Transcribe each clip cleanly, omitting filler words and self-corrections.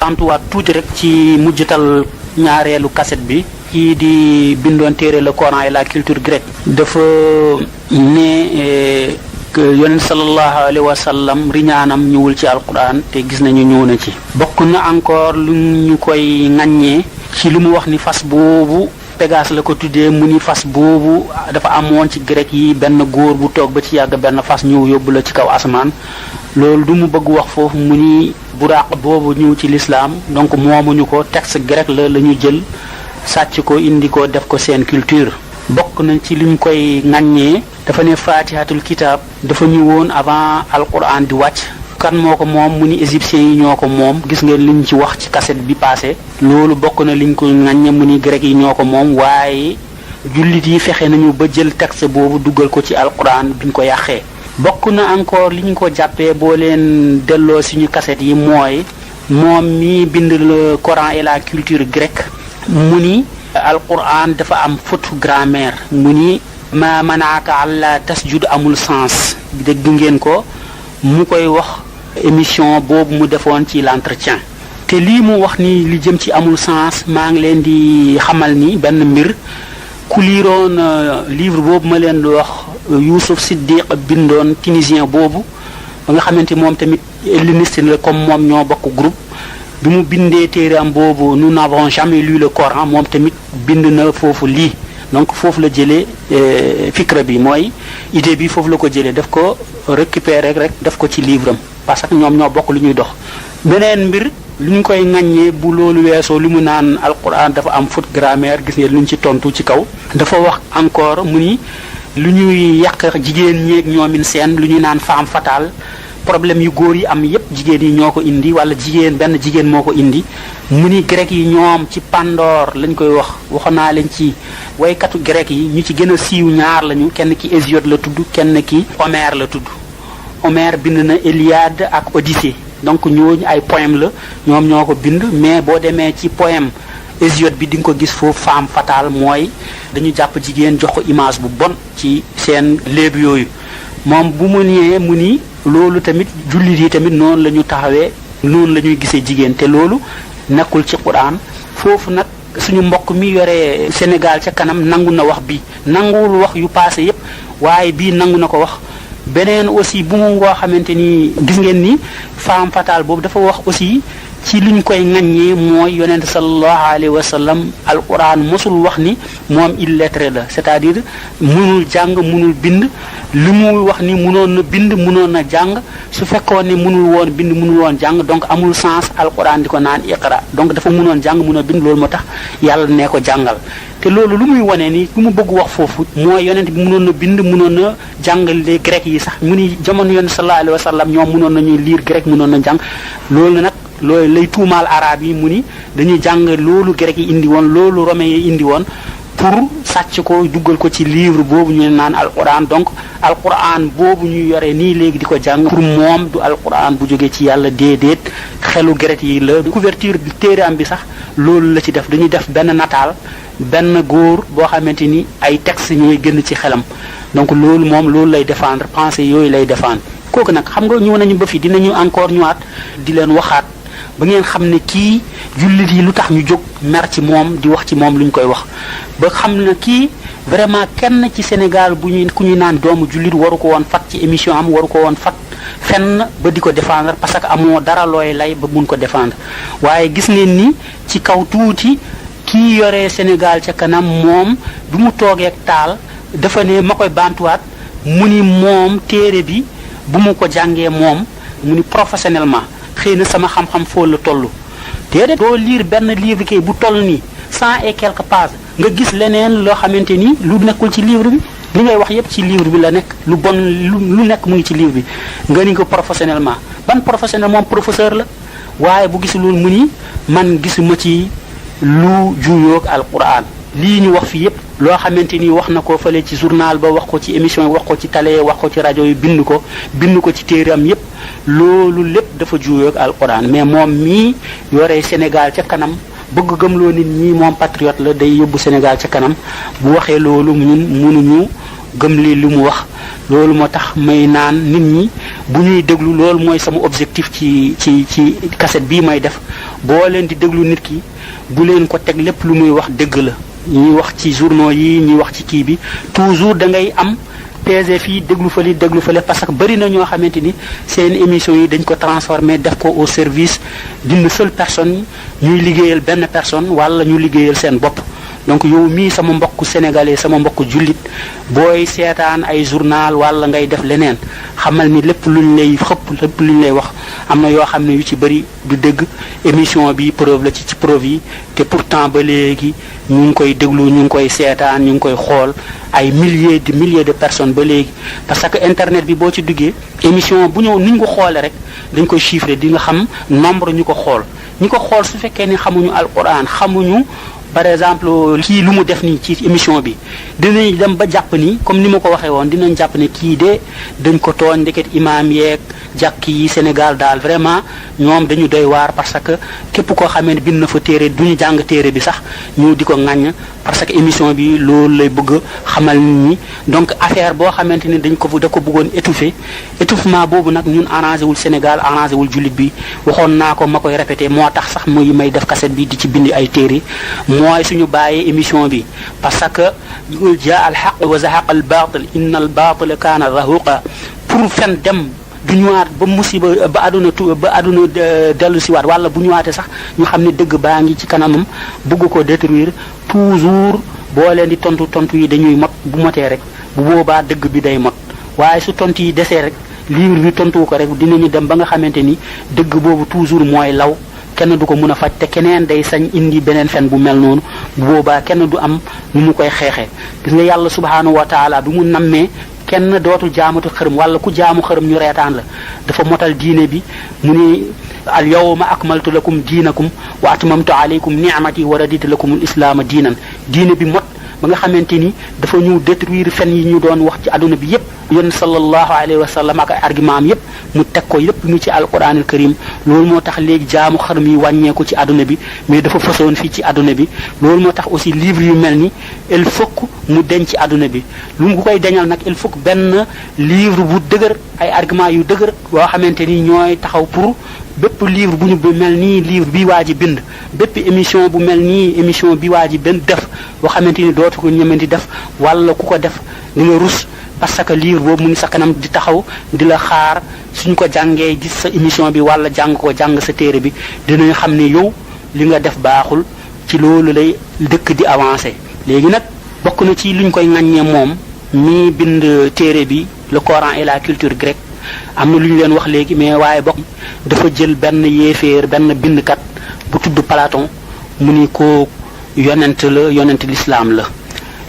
tantuwaat tuuti rek ci mujjatal ñaareelu cassette bi. kii di bindoon téere le Coran et la culture grecque dafa ne yonent sallallahu alayhi wa sallam riñaanam ñëwul ci alquran te gis nañu ñëw na ci. bokk na encore lu ñu koy ŋaññee ci lu mu wax ni fas boobu Pégase la ko tuddee mu ni fas boobu dafa amoon ci grec yi benn góor bu toog ba ci yàgg benn fas ñëw yóbbu la ci kaw asamaan loolu du mu bëgg wax foofu mu ni buraaq boobu ñëw ci l'islam donc moomuñu ko texte grec la ñu jël sàcc ko indi ko def ko seen culture. bokk nañ ci liñ koy ŋaññee dafa ne fatihatul kitab dafa ñëwoon avant alquran di wàcc kan moo ko moom mu ni égyptiens yi ñoo ko moom gis ngeen liñ ci wax ci cassette bi passé loolu bokk na liñ ko ŋaññe mu ni grec yi ñoo ko moom waaye jullit yi fexe nañu ba jël texte boobu dugal ko ci alquran biñ ko yàqee. bokk na encore liñ ko jàppee boo leen delloo suñu cassette yi mooy moom mi bind le Coran et la culture grecque mu ni alquran dafa am faute grammaire mu ni ma manaaka alla tasjud amul sens dégg ngeen ko mu koy wax émission boobu mu defoon ci l'entretien te lii mu wax ni li jëm ci amul sens maa ngi leen di xamal ni benn mbir ku liiroon livre boobu ma leen di wax Youssouf Siddiq bindoon tunisien boobu ba nga xamante moom tamit helléniste la comme moom ñoo bokk groupe bi mu bindee téeram boobu nous n'avons jamais lu le Coran moom tamit bind na foofu lii donc foofu la jëlee fikra bi mooy idée bi foofu la ko jëlee daf ko récupérer rek daf ko ci livre am parce que ñoom ñoo bokk lu ñuy dox. beneen mbir lu ñu koy ŋaññee bu loolu weesoo li mu naan alquran dafa am faute grammaire gis ngeen lu ñu ci tontu ci kaw dafa wax encore mu ni lu ñuy yàq jigéen ñeeg ñoomin seen lu ñuy naan femme fatale problème yu góor yi am yépp jigéen yi ñoo ko indi wala benn jigéen moo ko indi mu ni grec yi ñoom ci Pandore lañ koy wax waxoon naa leen ci waykatu grec yi ñu ci gën a siiw ñaar lañu kenn ki Hésiode la tudd kenn ki Homère la tudd. Homère bind na Iliade ak Odyssée donc ñooñu ay poème la ñoom ñoo ko bind mais boo demee ci poème Hésiode bi di nga ko gis foofu femme fatale mooy dañu jàpp jigéen jox ko image bu bon ci seen léeb yooyu moom bu mu ñëwee mu ni loolu tamit jullit yi tamit noonu la ñu taxawee noonu la ñuy gisee jigéen te loolu nekkul ci Quran foofu nag suñu mbokk mi yore Sénégal ca kanam nangu na wax bi nanguwul wax yu passé yépp waaye bii nangu na ko wax. beneen aussi bu mu ngoo xamante ni gis ngeen ni femme fatale boobu dafa wax aussi ci liñ koy ŋaññee mooy yonent sallallahu alayhi wa sallam alquran mosul wax ni moom illettré la c'est-à-dire mënul jàng mënul bind li muy wax ni mënoon na bind mënoon na jàng su fekkoon ne mënul woon bind mënul woon jàng donc amul sens alquran di ko naan iqra donc dafa mënoon jàng mënoon bind loolu moo tax yàlla nee ko jàngal te loolu lu muy wane ni lu mu bëgg wax foofu mooy yonent bi mënoon na bind mënoon na jàngal les grec yi sax mu ni jamono yonent sallallahu alayhi wa sallam ñoom mënoon nañuy lire grec mënoon na jàng loolu nag loolu lay tuumaal arabe yi mu ni dañuy jàng loolu grec yi indi woon loolu romain yi indi woon pour sàcc ko duggal ko ci livre boobu ñu naan alquran donc alquran boobu ñu yore nii léegi di ko jàng pour moom du alquran bu jógee ci yàlla déedéet xelu grec yi la couverture bi téere am bi sax loolu la ci def dañuy def benn nataal benn góor boo xamante ni ay texte ñooy génn ci xelam donc loolu moom loolu lay défendre pensée yooyu lay défendre kooku nag xam nga ñëw nañu ba fi dinañu encore ñëwaat di leen waxaat ba ngeen xam ne kii jullit yi lu tax ñu jóg mer ci moom di wax ci moom lu ñu koy wax ba xam ne kii vraiment kenn ci Sénégal bu ñuy ku ñuy naan doomu jullit waru ko woon fat ci émission am waru ko woon fat fenn ba di ko défendre parce que amoo dara looy lay ba mun ko défendre waaye gis ngeen ni ci kaw tuuti kii yore Sénégal ca kanam moom bi mu toogee ak taal dafa ne ma koy baamtuwaat mu ni moom téere bi bu mu ko jàngee moom mu ni professionnellement xëy na sama xam-xam foo la toll déedéet doo lire benn livre kay bu toll nii 100 et quelques pages nga gis leneen loo xamante ni lu nekkul ci livre bi li ngay wax yépp ci livre bi la nekk lu bon lu nekk mu ngi ci livre bi nga ni ko professionnellement ban professionnel moom professeur la waaye bu gisul mu ni man gisuma ci lu juyoog alquran lii ñu wax fi yépp loo xamante ni wax na ko fële ci journal ba wax ko ci émission wax ko ci télé wax ko ci rajo yi bind ko ci téeram yépp loolu lépp dafa juyoog alquran mais moom mii yore Sénégal ca kanam bëgg gëmloo nit ñi moom patriote la day yóbbu Sénégal ca kanam bu waxee loolu ñun mënuñu gëm li lu mu wax loolu moo tax may naan nit ñi bu ñuy déglu loolu mooy sama objectif ci cassette bii may def boo leen di déglu nit ki bu leen ko teg lépp lu muy wax dëgg la ñuy wax ci journaux yi ñuy wax ci kii bi toujours da ngay am pesé fii déglu fële parce que bëri na ñoo xamante ni seen émission yi dañ ko transformé def ko au service d'une seule personne ñuy liggéeyal benn personne wala ñu liggéeyal seen bopp donc yow mii sama mbokk sénégalais sama mbokk jullit booy seetaan ay journal wala ngay def leneen xamal ni lépp luñ lay xëpp lépp luñ lay wax am na yoo xam ne yu ci bëri du dëgg émission bi preuve la ci preuve yi te pourtant ba léegi ñu ngi koy déglu ñu ngi koy seetaan ñu ngi koy xool ay milliers de personnes ba léegi parce que internet bi boo ci duggee émission bu ñëw niñ ko xoolee rek dañ koy chiffrer di nga xam nombre ñu ko xool su fekkee ni xamuñu alquran xamuñu par exemple kii lu mu def nii ci émission bi dinañ dem ba jàpp ni comme ni ma ko waxee woon dinañ jàpp ne kii de dañ ko tooñ ndeket imaam yeeg jàkk yi Sénégal daal vraiment ñoom dañu doy waar parce que képp koo xamee ne bind na fa téere duñu jàng téere bi sax ñu di ko ŋàññ parce que émission bi loolu lay bëgg xamal nit ñi donc affaire boo xamante ni da ko bëggoon étouffement boobu nag ñun arrangé wul Sénégal arrangé wul jullit bi waxoon naa ko ma koy répété moo tax sax muy may def cassette bi di ci bindi ay téere mooy suñu bàyyee émission bi parce que jaa al haqq wa zahaqa al batil inna al batila kaana zahuqa pour fen dem du ñëwaat ba musiba ba aduna dellu siwaat wala bu ñëwaatee sax ñu xam ne dëgg baa ngi ci kanamam bëgg ko détruire toujours boo leen di tontu yi dañuy mot bu motee rek bu boobaa dëgg bi day mot waaye su tontu yi desee rek livre bi tontu ko rek dinañu dem ba nga xamante ni dëgg boobu toujours mooy law kenn du ko mën a faj te keneen day sañ indi beneen fen bu mel noonu bu boobaa kenn du am nu mu koy xeexee gis nga yàlla subhanahu wa taala bi mu nammee kenn dootul jaamatu xërëm wala ku jaamu xërëm ñu reetaan la dafa motal diine bi mu ni al yawma akmaltu lakum diinakum wa atmamtu alaykum ni'mati wa raditu lakum al islaama diinan diine bi mot ba nga xamante ni dafa ñu détruire fen yi ñu doon wax ci àdduna bi yépp yonent sallallahu alayhi wa sallam ak ay argument am yépp mu teg ko yépp ñu ci alquran al karim loolu moo tax léegi jaamu xërëm yi wàññeeku ci àdduna bi mais dafa fasoon fii ci àdduna bi loolu moo tax aussi livre yu mel ni il faut que mu denc ci àdduna bi lu mu koy deñal nag il faut que benn livre bu dëgër ay argument yu dëgër boo xamante ni ñooy taxaw pour bépp livre bu ñu mel nii livre bi waa ji bind bépp émission bu mel nii émission bi waa ji benn def boo xamante ni dootu ko ñementi def wala ku ko def di nga rus parce que livre boobu mu ngi sa kanam di taxaw di la xaar suñ ko jàngee gis sa émission bi wala jàng sa téere bi dinañ xam ne yow li nga def baaxul ci loolu lay dëkk di avancé léegi nag bokk na ci luñ koy ŋàññee moom mi bind téere bi le Coran et la culture grecque am na lu ñu leen wax léegi mais waaye bokk dafa jël benn yéeféer benn bindkat bu tudd Platon mu ni ko yonent l'islam la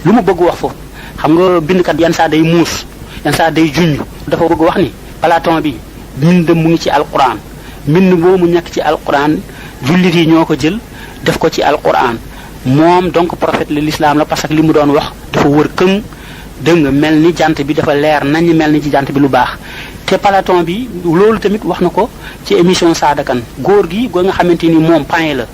lu mu bëgg wax foofu xam nga bindkat yan saa day muus yan saa day junj dafa bëgg wax ni Platon bi mbind mu ngi ci alquran mbind boobu nekk ci alquran jullit yi ñoo ko jël def ko ci alquran moom donc prophète de l'islam la parce que li mu doon wax dafa wër këng dégg nga mel ni jant bi dafa leer nañ mel ni ci jant bi lu baax te Platon bi loolu tamit wax na ko ci émission Saadakan góor gi nga xamante ni moom pain la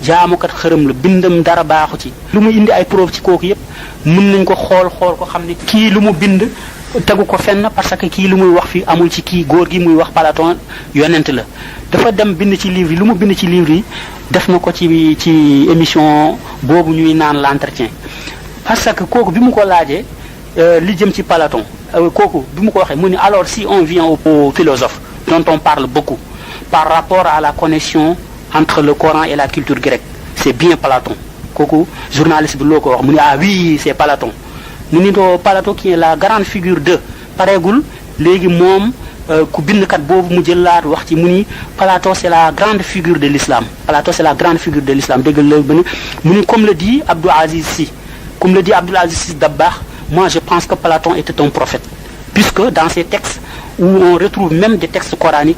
jaamukat xërëm la bindam dara baaxu ci lu mu indi ay preuve ci kooku yépp mën nañ ko xool ko xam ne kii lu mu bind tegu ko fenn parce que kii lu muy wax fi amul ci kii góor gi muy wax Platon yonent la dafa dem bind ci livre yi lu mu bind ci livre yi def na ko ci émission boobu ñuy naan l'entretien parce que kooku bi mu ko laajee li jëm ci Platon kooku bi mu ko waxee mu ni alors si on vient au philosophe dont on parle beaucoup par rapport à la connexion entre le Coran et la culture grecque c'est bien Platon kooku journaliste bi loo ko wax mu ni ah oui c'est Platon mu ni doo Platon qui est la grande figure de pareegul léegi moom ku bindkat boobu mu jëlaat wax ci mu ni Platon c'est la grande figure de l'islam Platon c'est la grande figure de l'islam déggal la mu ni comme le dit Abdul Aziz Sy Dabakh moi je pense que Platon était un prophète puisque dans ces textes où on retrouve même des textes coraniques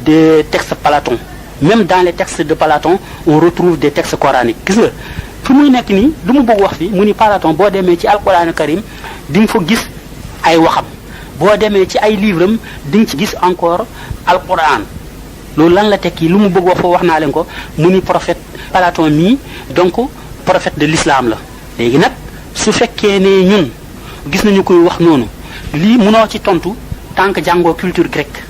des textes Platon même dans les textes de Platon on retrouve des textes coraniques gis nga fi muy nekk nii lu mu bëgg wax fi mu ni Platon boo demee ci alquran karim di nga fa gis ay waxam boo demee ci ay livres am di nga ci gis encore alquran loolu lan la tekki lu mu bëgg wax foofu wax naa leen ko mu ni prophète Platon mii donc prophète de l'islam la léegi nag su fekkee ne ñun gis nañu koy wax noonu lii mënoo ci tontu tant que jàngoo culture grecque.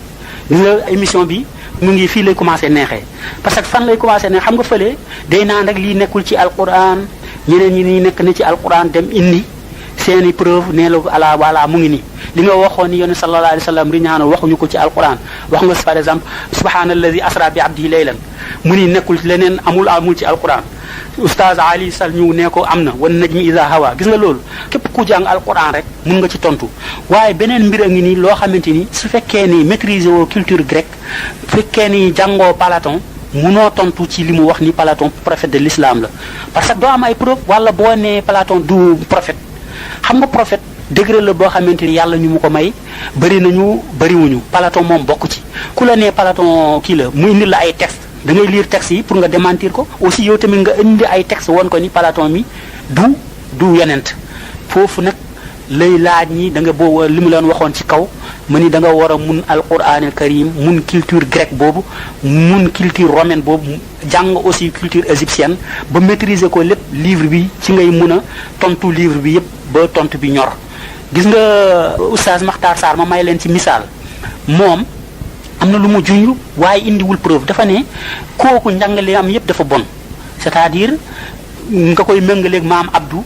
gis nga émission bi mu ngi fii lay commencé neexee parce que fan lay commencé neex xam nga fële day naan rek lii nekkul ci alquran ñeneen ñi nii nekk na ci alquran dem indi seeni preuve nee la ala wala mu ngi nii li nga waxoon ni yonent sallallahu alayhi wa sallam riñaano waxuñu ko ci alquran wax nga par exemple subhaanallazi asra bi abdihi laylan mu ni nekkul leneen amul ci alquran oustaz Ali Sall ñu ne ko am na wan najmi iza hawa gis nga loolu képp ku jàng alquran rek mun nga ci tontu waaye beneen mbir a ngi nii loo xamante ni su fekkee ni maîtriser woo culture grecque fekkee ni jàngoo Platon munoo tontu ci li mu wax ni Platon prophète de l'islam la parce que doo am ay preuve wala boo nee Platon du prophète xam nga prophète degré la boo xamante ni yàlla ñu mu ko may bëri nañu bëriwuñu Platon moom bokk ci ku la nee Platon kii la mu indi la ay texte da ngay lire texte yi pour nga démentir ko aussi yow tamit nga indi ay texte woon ko ni Platon mi du yonent foofu nag lay laaj ñi da nga boo li mu leen waxoon ci kaw ma ni da nga war a mun alquran al karim mun culture grecque boobu mun culture romaine boobu jàng aussi culture égyptienne ba maîtriser ko lépp livre bi ci ngay mun a tontu livre bi yépp ba tontu bi ñor gis nga oustaz Makhtar Sarr ma may leen ci misaal moom am na lu mu junj waaye indiwul preuve dafa ne kooku njàngale am yépp dafa bon c'est-à-dire nga koy méngaleeg maam Abdou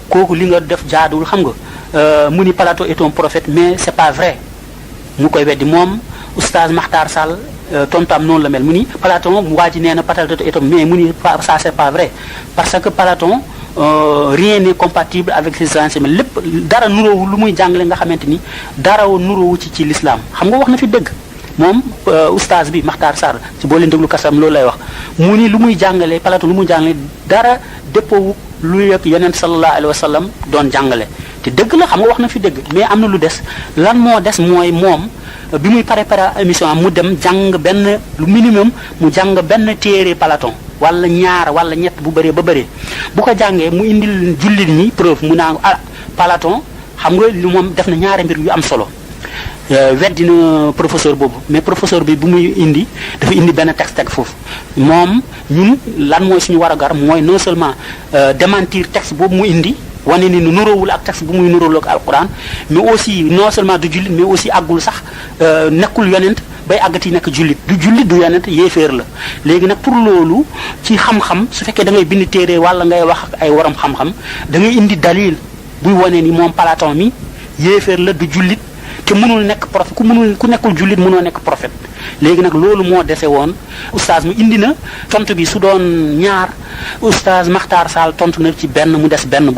kooku li nga def jaaduwul xam nga mu ni Platon est un prophète mais c'est pas vrai mu koy weddi moom oustaz Makhtar Sall tontam noonu la mel mu ni Platon waa ji nee na Platon est un mais mu ni ça c'est pas vrai parce que Platon rien n'est compatible avec ses enseignements lépp dara nuróowu lu muy jàngale nga xamante ni dara nuróowu ci l'islam xam nga wax na fi dëgg moom oustaz bi Makhtar Sarr ci boo leen déglu kasam loolu lay wax mu ni lu muy jàngale Platon lu muy jàngale dara dëppoowu lu yëg yonent sallallahu alayhi wa sallam doon jàngale te dëgg la xam nga wax na fi dëgg mais am na lu des lan moo des mooy moom bi muy préparé émission am mu dem jàng benn lu minimum mu jàng benn téere Platon wala ñaar wala ñett bu bëree ba bëree bu ko jàngee mu indil jullit ñi preuve mu naa Platon xam nga li moom def na ñaari mbir yu am solo weddi na professeur boobu mais professeur bi bu muy indi dafa indi benn texte teg foofu moom ñun lan mooy suñu war a gar mooy non seulement démentir texte boobu mu indi wane ni nuróowul ak texte bu muy nuróowul ak alquran mais aussi non seulement du jullit mais aussi àggul sax nekkul yonent bay àggati nekk jullit du jullit du yonent yéeféer la léegi nag pour loolu ci xam-xam su fekkee da ngay bind téere wala ngay wax ak ay waram xam-xam da ngay indi dalil buy wane ni moom Platon mi yéeféer la du jullit te mënul nekk prophète ku nekkul jullit mënoo nekk prophète léegi nag loolu moo dese woon oustaz mu indi na tontu bi su doon ñaar oustaz Makhtar Sall tontu na ci benn mu des benn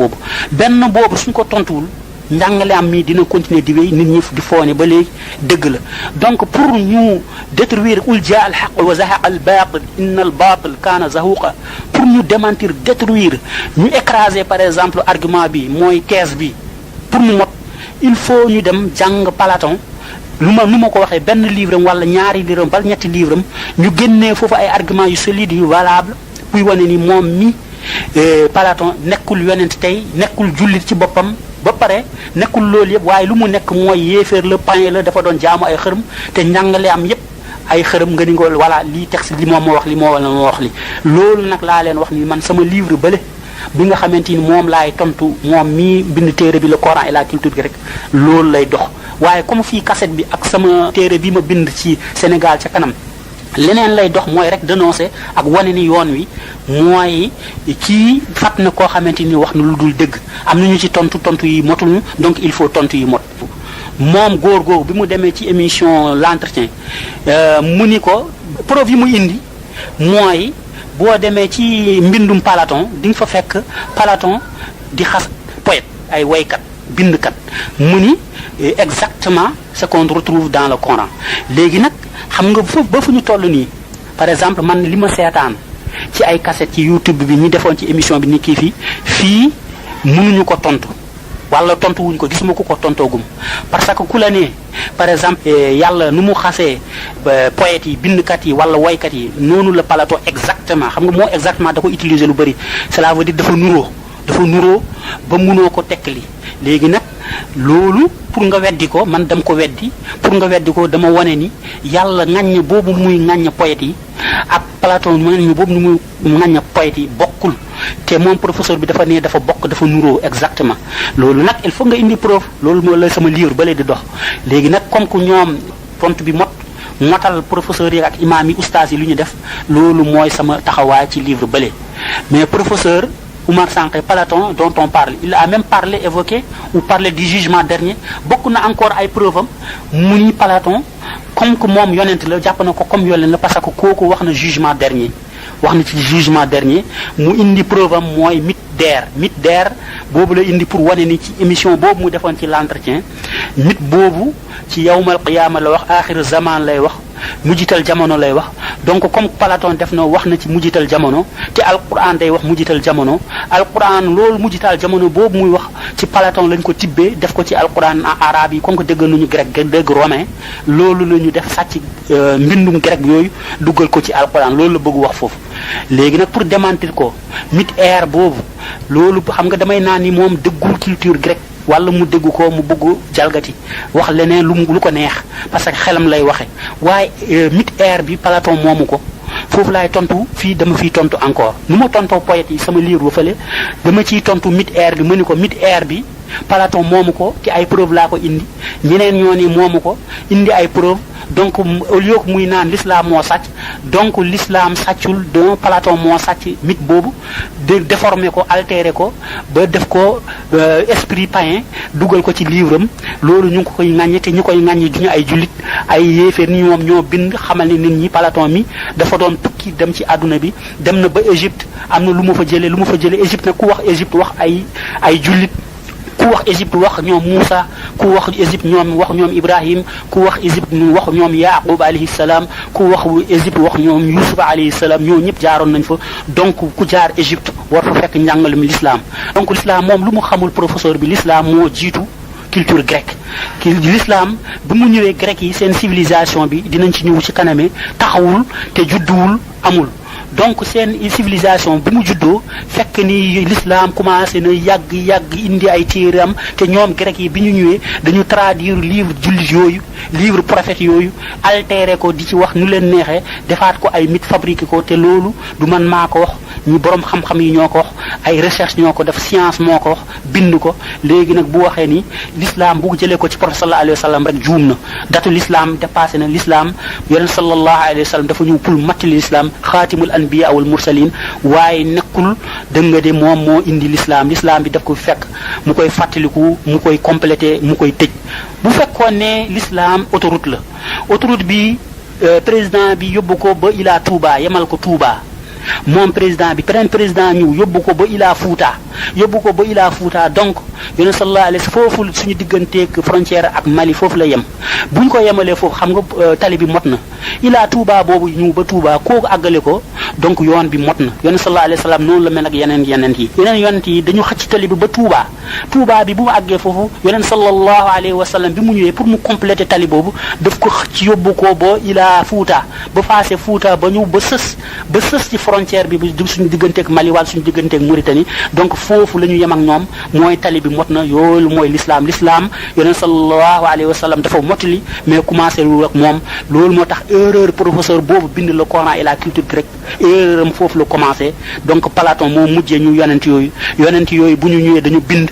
boobu suñ ko tontuwul njàngale am mi dina continuer di wéy nit ñi di foone ba léegi dëgg la donc pour ñu détruire ul jaa al haqq wa zahaqa al batil inna al batil kaana zahuqa pour ñu démentir détruire ñu écraser par exemple argument bi mooy kees bi pour mu mot il faut ñu dem jàng Platon nu ma ko waxee benn livre am wala ñaari livre am wala ñetti livre am ñu génnee foofu ay arguments yu solides yu valable buy wane ni moom mi Platon nekkul yonent tey nekkul jullit ci boppam ba pare nekkul loolu yëpp waaye lu mu nekk mooy yéeféer la païen la dafa doon jaamu ay xërëm te njàngale am yëpp ay xërëm nga ni ko voilà lii texte li moom moo wax li moo wala moo wax li loolu nag laa leen wax ni man sama livre bële bi nga xamante ni moom laay tontu moom mii bind téere bi le Coran et la culture grecque loolu lay dox waaye comme fii cassette bi ak sama téere bi ma bind ci Sénégal ca kanam leneen lay dox mooy rek dénoncer ak wane ni yoon wi mooy kii fat na koo xamante ni wax na lu dul dëgg am nañu ci tontu yi motuñu donc il faut tontu yi mot moom góor googu bi mu demee ci émission l'entretien mu ni ko preuve yi mu indi mooy boo demee ci mbindum Platon di nga fa fekk Platon di xas poète ay waykat bindkat mu ni exactement ce qu'on retrouve dans le Coran léegi nag xam nga foofu ba fu ñu toll nii par exemple man li ma seetaan ci ay cassette ci YouTube bi ñu defoon ci émission bi ni kii fii mënuñu ko tontu wala tontu wuñ ko gisuma ko tontoogum parce que ku la ne par exemple yàlla nu mu xasee poètes yi bindkat yi wala waykat yi noonu la Platon exactement xam nga moo exactement da ko utiliser lu bëri cela veut dire dafa nuroo ba munoo ko tekkali léegi nag loolu pour nga weddi ko man dem ko weddi pour nga weddi ko dama wane ni yàlla ŋaññ boobu muy ŋaññ poètes yi ak Platon ñu boobu nu mu ŋañña poète yi bokkul te moom professeur bi dafa ne dafa bokk dafa nuroo exactement loolu nag il faut nga indi preuve loolu moo la sama livre ba lee di dox léegi nag comme que ñoom tontu bi motal professeur yi ak imam yi oustaz yi lu ñu def loolu mooy sama taxawaay ci livre bële mais professeur Oumar Sankhé Platon dont on parle il a même parlé évoqué ou parlé du jugement dernier bokk na encore ay preuve am mu ni Platon comme que moom yonent la jàpp na ko comme yonent la parce que kooku wax na jugement dernier wax na ci jugement dernier mu indi preuve am mooy mythe d'Er boobu la indi pour wane ni ci émission boobu mu defoon ci l'entretien mythe boobu ci yawmal qiyaama la wax aaxiru zaman lay wax mujjital jamono lay wax donc comme Platon def na wax na ci mujjital jamono te alquran day wax mujjital jamono alquran loolu mujjital jamono boobu muy wax ci Platon lañ ko tibbee def ko ci alquran arabe yi comme que dégg nañu grec dégg romain loolu la ñu def sàcc mbindum grec yooyu duggal ko ci alquran loolu la bëgg wax foofu léegi nag pour démentir ko mythe d'Er boobu loolu xam nga damay naan ni moom dëggul culture grecque wala mu dégg ko mu bëgg jalgati wax leneen lu ko neex parce que xelam lay waxe waaye mythe d'Er bi Platon moomu ko foofu laay tontu fii dama fiy tontu encore nu ma tontoo poète yi sama livre ba fële dama ciy tontu mythe d'Er bi mu ni ko mythe d'Er bi Platon moomu ko te ay preuve laa ko indi ñeneen ñoo ni moomu ko indi ay preuve donc au lieu que muy naan l'islam moo sàcc donc l'islam sàccul donc Platon moo sàcc mythe boobu déformé ko altéré ko ba def ko esprit païen dugal ko ci livre am loolu ñu ngi ko koy ŋàññe te ñu koy ŋàññe duñu ay jullit ay yéeféer ni ñoom ñoo bind xamal ne nit ñi Platon mi dafa doon tukki dem ci àdduna bi dem na ba Égypte am na lu ma fa jëlee Égypte nag ku wax Égypte wax ay jullit ku wax Égypte wax ñoom Moussa ku wax Égypte wax ñoom Ibrahim ku wax Égypte wax ñoom Yaqub alayhi salaam ku wax Égypte wax ñoom Youssouf alayhi salaam ñoo ñëpp jaaroon nañ fa donc ku jaar Égypte war fa fekk njàngalem l'islam donc l'islam moom lu mu xamul professeur bi l'islam moo jiitu culture grecque l'islam bu mu ñëwee grec yi seen civilisation bi dinañ ci ñëw ci kaname taxawul te judduwul amul donc seen civilisation bi mu juddoo fekk ni l'islam commencé na yàgg indi ay téeram te ñoom grec yi bi ñu ñëwee dañu traduire livre jullit yooyu livre prophète yooyu altéré ko di ci wax nu leen neexee defaat ko ay mythe fabriqué ko te loolu du man maa ko wax ñi borom xam-xam yi ñoo ko wax ay recherche ñoo ko def science moo ko wax bind ko léegi nag bu waxee ni l'islam bu jëlee ko ci prophète sallallahu alayhi wa sallam rek juum na datu l'islam dépassé na l'islam yonent sallallahu alayhi wa sallam dafa ñëw pour mattali l'islam xaatimul anbiya wal mursalin waaye nekkul dëgg nga de moom moo indi l'islam bi daf ko fekk mu koy fàttaliku mu koy complété mu koy tëj bu fekkoon ne l'islam autoroute la autoroute bi président bi yóbbu ko ba ila Touba yemal ko Touba moom président bi beneen président ñëw yóbbu ko ba ila Fouta donc yonent sallallahu alayhi foofu suñu digganteeg frontière ak Mali foofu la yem buñ ko yemalee foofu xam nga tali bi mot na ila Touba boobu ñëw ba Touba kooku àggale ko donc yoon bi mot na yonent sallallahu alayhi wasallam noonu la mel ak yeneen yonent yi dañu xëcc tali bi ba Touba bi bu mu àggee foofu yonent sallallahu alayhi wasallam bi mu ñëwee pour mu compléter tali boobu daf ko xëcc yóbbu ko ba ila Fouta ba passé Fouta ba ñëw ba sës ci frontière bi suñu digganteeg Mali wala suñu digganteeg Mauritanie donc foofu la ñu yem ak ñoom mooy tali bi mot na yoolu mooy l'islam yonent sallallahu alayhi wa sallam dafa motali mais commencé lu ak moom loolu moo tax erreur professeur boobu bind le Coran et la culture grecque erreur am foofu la commencé donc Platon moo mujjee ñu yonent yooyu bu ñu ñëwee dañu bind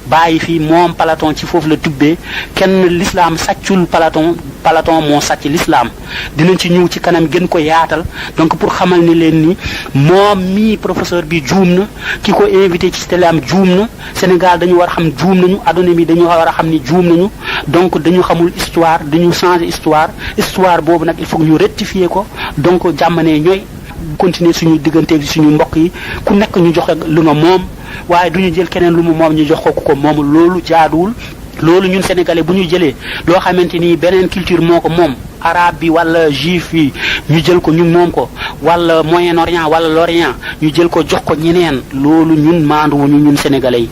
bàyyi fii moom Platon ci foofu la tubbee kenn l'islam sàccul Platon moo sàcc l'islam dinañ ci ñëw ci kanam gën ko yaatal donc pour xamal ni leen ni moom mii professeur bi juum na ki ko invité ci télé am juum na Sénégal dañu war a xam juum nañu adduna bi dañu war a xam ni juum nañu donc dañu xamul histoire dañu changer histoire boobu nag il faut que ñu rectifier ko donc jàmmanee ñooy continuer suñu digganteeg suñu mbokk yi ku nekk ñu joxe lu nga moom waaye duñu jël keneen lu mu moom ñu jox ko ku ko moom loolu jaaduwul loolu ñun sénégalais bu ñu jëlee loo xamante ni beneen culture moo ko moom arabe bi wala juif yi ñu jël ko ñu moom ko wala Moyen-Orient wala l'Orient ñu jël ko jox ko ñeneen loolu ñun maanduwuñu ñun sénégalais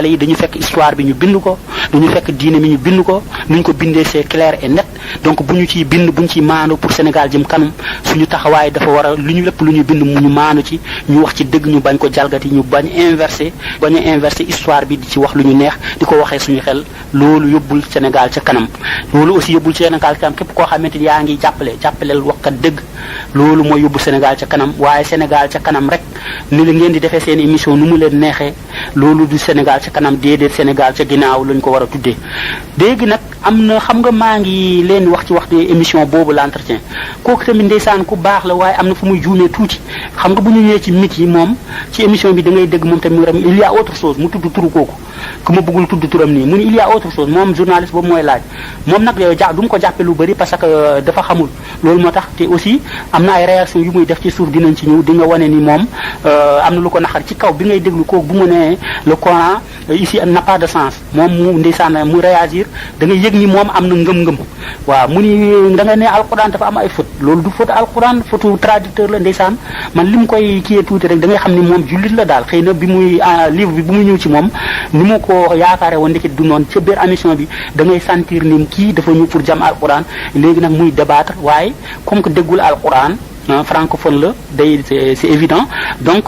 yi dañu fekk histoire bi ñu bind ko dañu fekk diine mi ñu bind ko nuñ ko bindee c'est clair et net donc bu ñu ciy bind bu ñu ciy maandu pour Sénégal jëm kanam suñu taxawaay dafa war a lu ñu lépp lu ñu bind mu ñu maandu ci ñu wax ci dëgg ñu bañ ko jalgati ñu bañ a inversé histoire bi di ci wax lu ñu neex di ko waxee suñu xel loolu yóbbul Sénégal ca kanam loolu aussi yóbbul Sénégal ca kanam képp koo xamante ni yaa ngi jàppaleel waxkat dëgg loolu mooy yóbbu Sénégal ca kanam waaye Sénégal ca kanam rek ni la ngeen di defee seen émission nu mu leen neexee loolu du Sénégal ca kanam déedéet Sénégal ca ginnaaw lañ ko war a tuddee léegi nag am na xam nga maa ngi leen wax ci waxtu émission boobu l'entretien kooku tamit ndeysaan ku baax la waaye am na fu muy juumee tuuti xam nga bu ñu ñëwee ci mythe yi moom ci émission bi da ngay dégg moom tamit il y a autre chose mu tudd turu kooku ku ma bëggul tudd turam nii mu ni il y a autre chose moom journaliste boobu mooy laaj moom nag du mu ko jàppe lu bëri parce que dafa xamul loolu moo tax te aussi am na ay réaction yu muy def ci suuf dinañ ci ñëw di nga wane ni moom am na lu ko naxar ci kaw bi ngay déglu kooku bu mu nee le Coran ici n'a pas de sens moom mu ndeysaan mu réagir da ngay yëg ni moom am na ngëm-ngëm waaw mu ni da nga ne alquran dafa am ay faute loolu du faute alquran faute traducteur la ndeysaan man li mu koy kiyee tuuti rek da ngay xam ni moom jullit la daal xëy na bi muy livre bi bu muy ñëw ci moom ni mu ko yaakaare woon ndekit du noonu ca biir émission bi da ngay sentir ni kii dafa ñëw pour jam alquran léegi nag muy débattre waaye comme que déggul alquran francophone la day c'est évident donc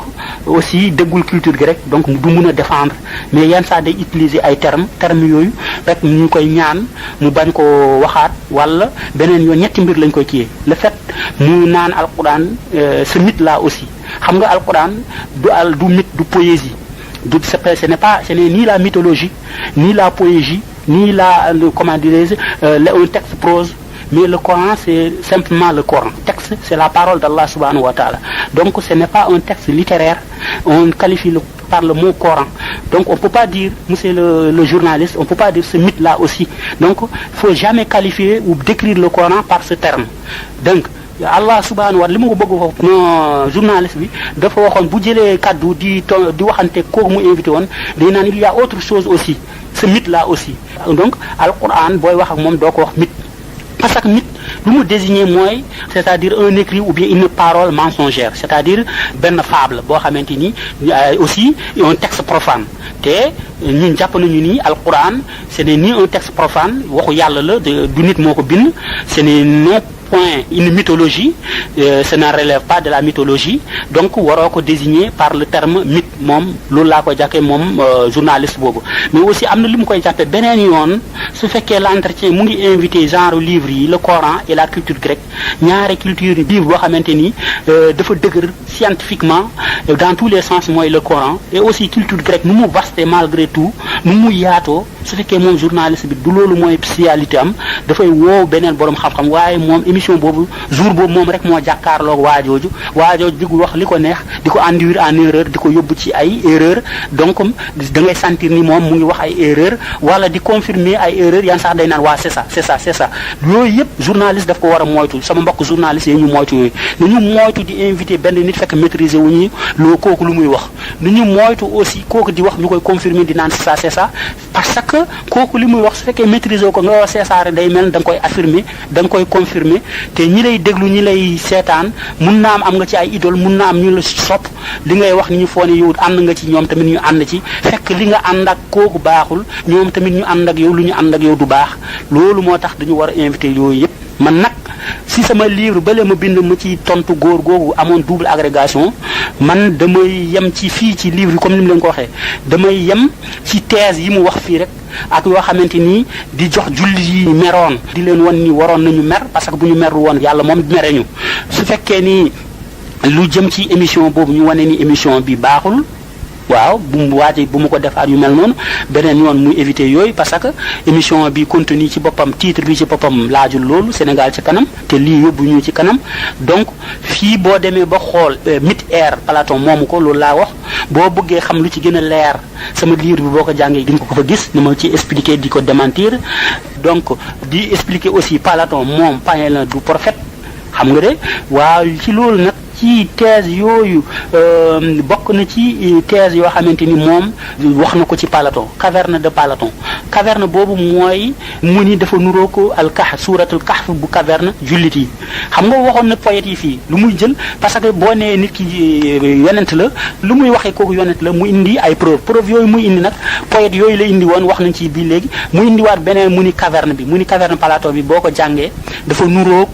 aussi déggul culture gi rek donc du mun a défendre mais yenn saa day utiliser ay termes yooyu rek ñu koy ñaan mu bañ ko waxaat wala beneen yoon ñetti mbir lañ koy kiyee le fait mu naan alquran ce mythe là aussi xam nga alquran du mythe du poésie ce n'est ni la mythologie ni la poésie ni comment dirais-je un texte prose mais le Coran c'est simplement le Coran texte c'est la parole d'Allah subhanahu wa ta'ala donc ce n'est pas un texte littéraire on qualifie par le mot Coran donc on peut pas dire monsieur le journaliste on peut pas dire ce mythe là aussi donc faut jamais qualifier ou décrire le Coran par ce terme donc Allah subhanahu wa ta'ala li ma ko bëgg foofu non journaliste bi dafa waxoon bu jëlee kaddu di waxante kooku mu invité woon day naan il y a autre chose aussi ce mythe là aussi donc alquran booy wax ak moom doo ko wax mythe parce que mythe lu mu désigner mooy c'est-à-dire un écrit ou bien une parole mensongère c'est-à-dire benn fable boo xamante ni aussi un texte profane te ñun jàpp nañu ni alquran ce n'est ni un texte profane waxu yàlla la du nit moo ko bind ce n'est non point une mythologie ça ne relève pas de la mythologie donc waroo ko désigner par le terme mythe moom loolu laa koy jàkkee moom journaliste boobu mais aussi am na li mu koy jàppee beneen yoon su fekkee l'entretien mu ngi invité genre livre yi le Coran et la culture grecque ñaari culture livre boo xamante ni dafa dëgër scientifiquement dans tous les sens mooy le Coran et aussi culture grecque nu mu vaste malgré tout nu mu yaatoo su fekkee moom journaliste bi du loolu mooy spécialité am dafay woow beneen borom xam-xam waaye moom émission boobu jour boobu moom rek moo jàkkaarloog waajooju digul wax li ko neex di ko induire en erreur di ko yóbbu ci ay erreur donc da ngay sentir ni moom mu ngi wax ay erreur wala di confirmer ay erreur yan sax day naan waa c'est ça yooyu yëpp journaliste daf ko war a moytu sama mbokk journaliste yi ñu moytu yooyu nañu moytu di inviter benn nit fekk maîtriser wu ñu loo kooku lu muy wax nañu moytu aussi kooku di wax ñu koy confirmer di naan c'est ça parce que kooku li muy wax su fekkee maîtriser ko nga wax c'est ça day mel da nga koy affirmer da nga koy confirmer te ñi lay déglu ñi lay seetaan mun naa am nga ci ay idole mun naa am ñu la sopp li ngay wax ni ñu foone yow ànd nga ci ñoom tamit ñu ànd ci fekk li nga ànd ak kooku baaxul ñoom tamit ñu ànd ak yow lu ñu ànd ak yow du baax loolu moo tax dañu war a inviter yooyu yëpp man nag si sama livre bale ma bind ma ci tontu góor googu amoon double agrégation man damay yem ci fii ci livre yi comme ni mu leen ko waxee damay yem ci thèse yi mu wax fii rek ak yoo xamante ni di jox julli yi meroon di leen wan ni waroon nañu mer parce que bu ñu merul woon yàlla moom mere ñu su fekkee ni lu jëm ci émission boobu ñu wane ni émission bi baaxul waaw bu mu waajee bu mu ko defaat yu mel noonu beneen yoon muy éviter yooyu parce que émission bi contenu ci boppam titre bi ci boppam laajul loolu Sénégal ci kanam te lii yóbbu ñu ci kanam donc fii boo demee ba xool mythe air Platon moomu ko loolu laa wax boo bëggee xam lu ci gën a leer sama livre bi boo ko jàngee di nga ko fa gis ni ma ci expliquer di ko démentir donc di expliquer aussi Platon moom païen la du prophète xam nga de waaw ci loolu nag ci thèse yooyu bokk na ci thèse yoo xamante ni moom wax na ko ci Platon, caverne de Platon. Caverne boobu mooy mu ni dafa nuroo ko al kahf suuratul kahf bu caverne jullit yi xam nga waxoon na poète yi fii lu muy jël parce que boo nee nit ki yonent la lu muy waxee kooku yonent la mu indi ay preuve yooyu muy indi nag poète yooyu la indi woon wax nañ ci bii léegi mu indiwaat beneen mu ni caverne bi mu ni caverne Platon bi boo ko jàngee dafa nuroog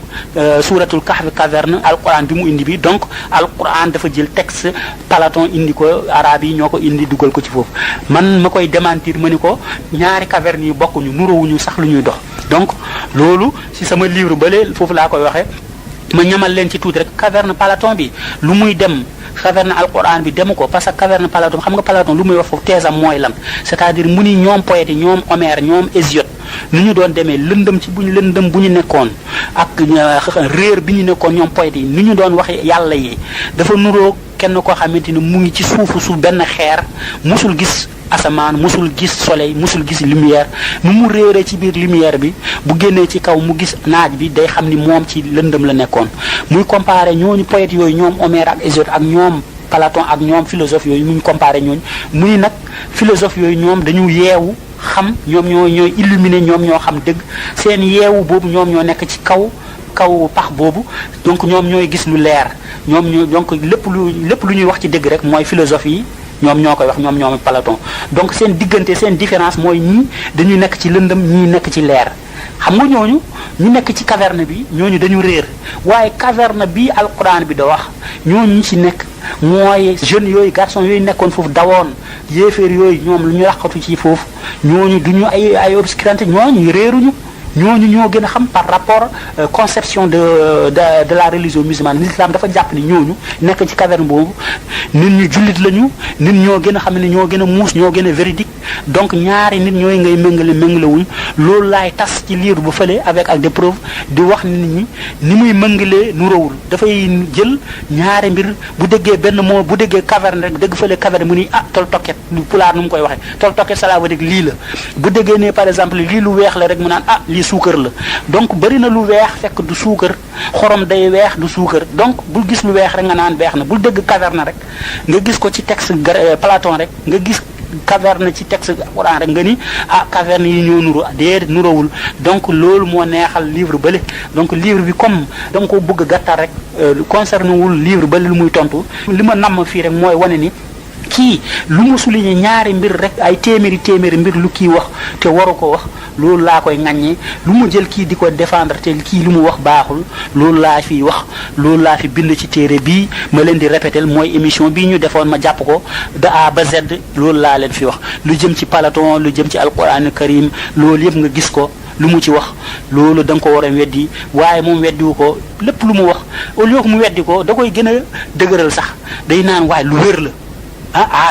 suuratul kahf caverne alquran bi mu indi bi donc alquran dafa jël texte Platon indi ko arabe yi ñoo ko indi dugal ko ci foofu man ma koy démentir ma ni ko ñaari caverne yi bokkuñu nuroowuñu sax lu ñuy dox donc loolu si sama livre bale foofu laa koy waxee ma ñamal leen ci tuuti rek caverne Platon bi lu muy dem caverne alquran bi demu ko parce que caverne Platon xam nga Platon lu muy wax foofu thèse am mooy lan c'est-à-dire mu ni ñoom poète yi ñoom Homère ñoom Hésiode nu ñu doon demee lëndëm ci bu ñu nekkoon ak réer bi ñu nekkoon ñoom poète yi ni ñu doon wax yàlla yi dafa nuroo kenn koo xamante ni mu ngi ci suufu benn xeer musul gis asamaan musul gis soleil musul gis lumière nu mu réeree ci biir lumière bi bu génnee ci kaw mu gis naaj bi day xam ni moom ci lëndëm la nekkoon muy comparé ñooñu poète yooyu ñoom Homère ak Hésiode ak ñoom Platon ak ñoom philosophe yooyu muñ comparé ñooñu muy nag philosophe yooyu ñoom dañu yeewu xam ñoom ñooy illuminer ñoom ñoo xam dëgg seen yeewu boobu ñoom ñoo nekk ci kaw pax boobu donc ñoom ñooy gis lu leer ñoom ñoo donc lépp lu ñuy wax ci dëgg rek mooy philosophe yi ñoom ñoo koy wax ñoom Platon donc seen diggante seen différence mooy ñii dañuy nekk ci lëndëm ñii nekk ci leer xam nga ñooñu ñu nekk ci caverne bi ñooñu dañu réer waaye caverne bi alquran bi da wax ñooñu ci nekk mooy jeunes yooyu garçons yooyu nekkoon foofu dawoon yéeféer yooyu ñoom lu ñu laqatu ci foofu ñooñu duñu ay obscuranté ñooñu réeruñu ñooñu ñoo gën a xam par rapport conception de la religion musulmane l'islam dafa jàpp ni ñooñu nekk ci caverne boobu nit ñu jullit lañu nit ñoo gën a xam ne ñoo gën a muus ñoo gën a véridique donc ñaari nit ñooy ngay méngalewuñ loolu laay tas ci livre bu fële avec des preuves di wax nit ñi ni muy méngalee nu rawul dafay jël ñaari mbir bu déggee benn moo bu déggee caverne rek dégg fële caverne mu ni tol tokket lu pulaar nu mu koy waxee tol tokket ça veut dire lii la bu déggee ne par exemple lii lu weex la rek mu naan lii suukar la donc bëri na lu weex fekk du suukar xorom day weex du suukar donc bul gis lu weex rek nga naan weex na bul dégg caverne rek nga gis ko ci texte Platon rek nga gis caverne ci texte Quran rek nga ni caverne yi ñoo nuru déedéet nurawul donc loolu moo neexal livre bële donc livre bi comme dama ko bëgg a gàttal rek concerné wul livre bële lu muy tontu li ma namm fii rek mooy wane ni kii lu mu souligné ñaari mbir rek ay téeméeri mbir lu kii wax te waru ko wax loolu laa koy ŋaññee lu mu jël kii di ko défendre te kii lu mu wax baaxul loolu laa fi wax loolu laa fi bind ci téere bii ma leen di répéter mooy émission bii ñu defoon ma jàpp ko de A ba Z loolu laa leen fi wax lu jëm ci Platon lu jëm ci alquran karim loolu yëpp nga gis ko lu mu ci wax loolu da nga ko war a weddi waaye moom weddiwu ko lépp lu mu wax au lieu que mu weddi ko da koy gën a dëgëral sax day naan waaye lu wér la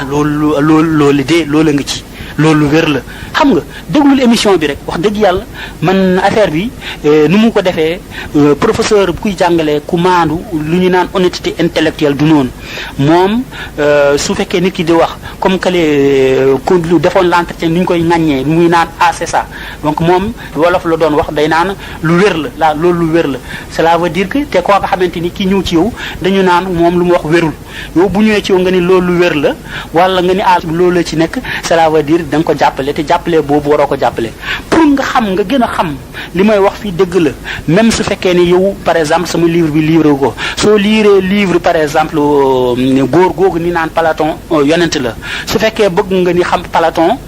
loolu de loolu nga ci loolu wér la xam nga déglul émission bi rek wax dëgg yàlla man affaire bi nu mu ko defee professeur bu kuy jàngalee ku maandu lu ñu naan honnêteté intellectuelle du noonu moom su fekkee nit ki di wax comme que ku defoon l'entretien ni ñu koy ŋaññee muy naan c'est ça donc moom wolof la doon wax day naan lu wér la loolu lu wér la cela veut dire que te koo nga xamante ni ki ñëw ci yow dañu naan moom lu mu wax wérul yow bu ñëwee ci yow nga ni loolu lu wér la wala nga ni loolu la ci nekk cela veut dire da nga ko jàppale te jàppale boobu waroo ko jàppale pour nga xam nga gën a xam li may wax fii dëgg la même su fekkee ni yow par exemple sama livre bi livré ko soo liiree livre par exemple góor googu ni naan Platon yonent la su fekkee bëgg nga ni xam Platon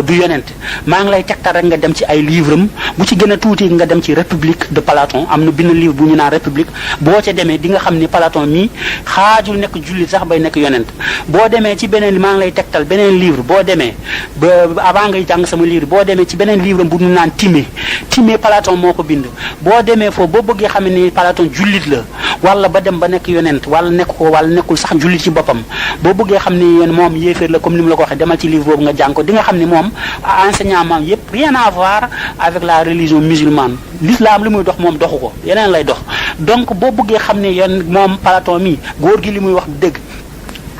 du yonent maa ngi lay tegtal rek nga dem ci ay livre am bu ci gën a tuuti nga dem ci République de Platon am na benn livre bu ñu naan République boo ca demee di nga xam ni Platon mii xaajul nekk jullit sax bay nekk yonent boo demee ci beneen maa ngi lay tegtal beneen livre boo demee ba avant ngay jàng sama livre boo demee ci beneen livre bu ñu naan Timée Platon moo ko bind boo demee foofu boo bëggee xam ni Platon jullit la wala ba dem ba nekk yonent wala nekk ko wala nekkul sax jullit ci boppam boo bëggee xam ni moom yéeféer la comme ni mu la ko waxee demal ci livre boobu nga jàng ko di nga xam ni moom enseignement yépp rien à voir avec la religion musulmane l'islam li muy dox moom doxu ko yeneen lay dox donc boo bëggee xam ne yéen moom Platon mi góor gi li muy wax dëgg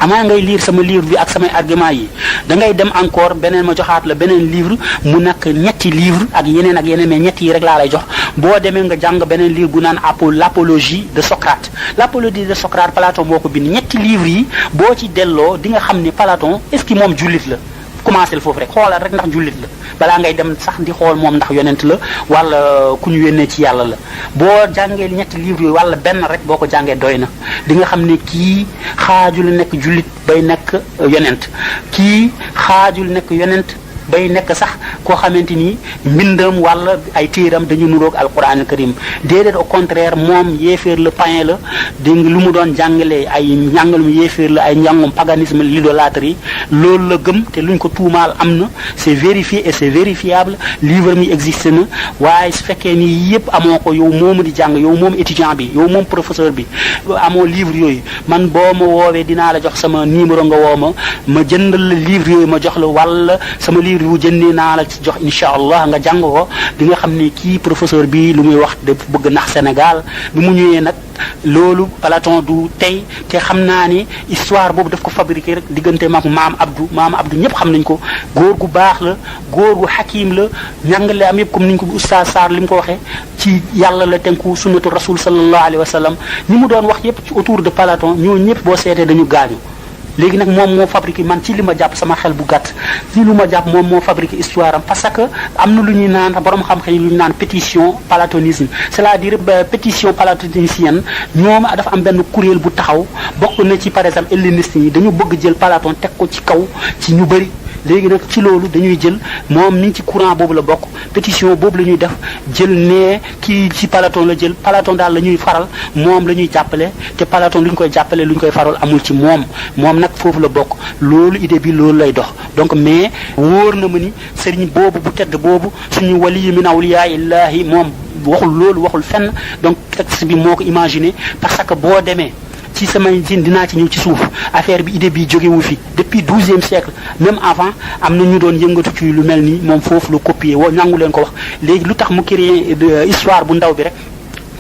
amaa ngay lire sama livre bi ak samay argument yi da ngay dem encore beneen ma joxaat la beneen livre mu nekk ñetti livre ak yeneen mais ñetti yi rek laa lay jox boo demee nga jàng beneen livre bu naan l'apologie de Socrate. L'apologie de Socrate Platon moo ko bind. ñetti livres yi boo ci delloo di nga xam ni Platon est-ce que moom jullit la. commencé foofu rek xoolal rek ndax jullit la balaa ngay dem sax di xool moom ndax yonent la wala ku ñu yónnee ci yàlla la boo jàngee ñetti livres yooyu wala benn rek boo ko jàngee doy na di nga xam ne kii xaajul nekk jullit bay nekk yonent kii xaajul nekk yonent bay nekk sax koo xamante ni mbindam wala ay téeram dañu nuroog alquran karim déedéet au contraire moom yéeféer la païen la dégg nga lu mu doon jàngalee ay njàngalum yéeféer la ay njàngum paganisme l'idolâtrie loolu la gëm te luñ ko tuumaal am na c'est vérifié et c'est vérifiable livre mi existe na waaye su fekkee ni yëpp amoo ko yow moomu di jàng yow moom étudiant bi yow moom professeur bi amoo livre yooyu man boo ma woowee dinaa la jox sama numéro nga woo ma jëndal la livre yooyu ma jox la wala sama livre bu jëndee naa la ci jox incha allah nga jàng ko di nga xam ne kii professeur bi lu muy wax dafa bëgg nax Sénégal bi mu ñëwee nag loolu Platon du tey te xam naa ni histoire boobu daf ko fabriqué rek diggante mag maam Abdou ñëpp xam nañ ko góor gu baax la góor gu hakim la njàngale am yëpp comme niñ ko oustaz Sarr li mu ko waxee ci yàlla la tënku sunnatu rasul sallallahu alayhi wa sallam ñi mu doon wax yëpp ci autour de Platon ñoo ñëpp boo seetee dañu gaañu léegi nag moom moo fabriqué man ci li ma jàpp sama xel bu gàtt ci lu ma jàpp moom moo fabriqué histoire am parce que am na lu ñuy naan borom xam-xam yi lu ñu naan pétition platonisme c'est-à-dire pétition platonicienne ñoom dafa am benn kuréel bu taxaw bokk na ci par exemple helléniste yi dañu bëgg jël Platon teg ko ci kaw ci ñu bëri léegi nag ci loolu dañuy jël moom mi ngi ci courant boobu la bokk pétition boobu la ñuy def jël ne kii ci Platon la jël Platon daal la ñuy faral moom la ñuy jàppale te Platon lu ñu koy jàppale lu ñu koy faral amul ci moom nag foofu la bokk loolu idée bi loolu lay dox donc mais wóor na ma ni sëriñ boobu bu tedd boobu suñu wali min awliya illahi moom waxul loolu waxul fenn donc texte bi moo ko imaginé parce que boo demee ci samay jin dinaa ci ñëw ci suuf affaire bi idée bi jógewu fi depuis 12e siècle même avant am na ñu doon yëngatu ci lu mel ni moom foofu la copier nangu leen ko wax léegi lu tax mu créer histoire bu ndaw bi rek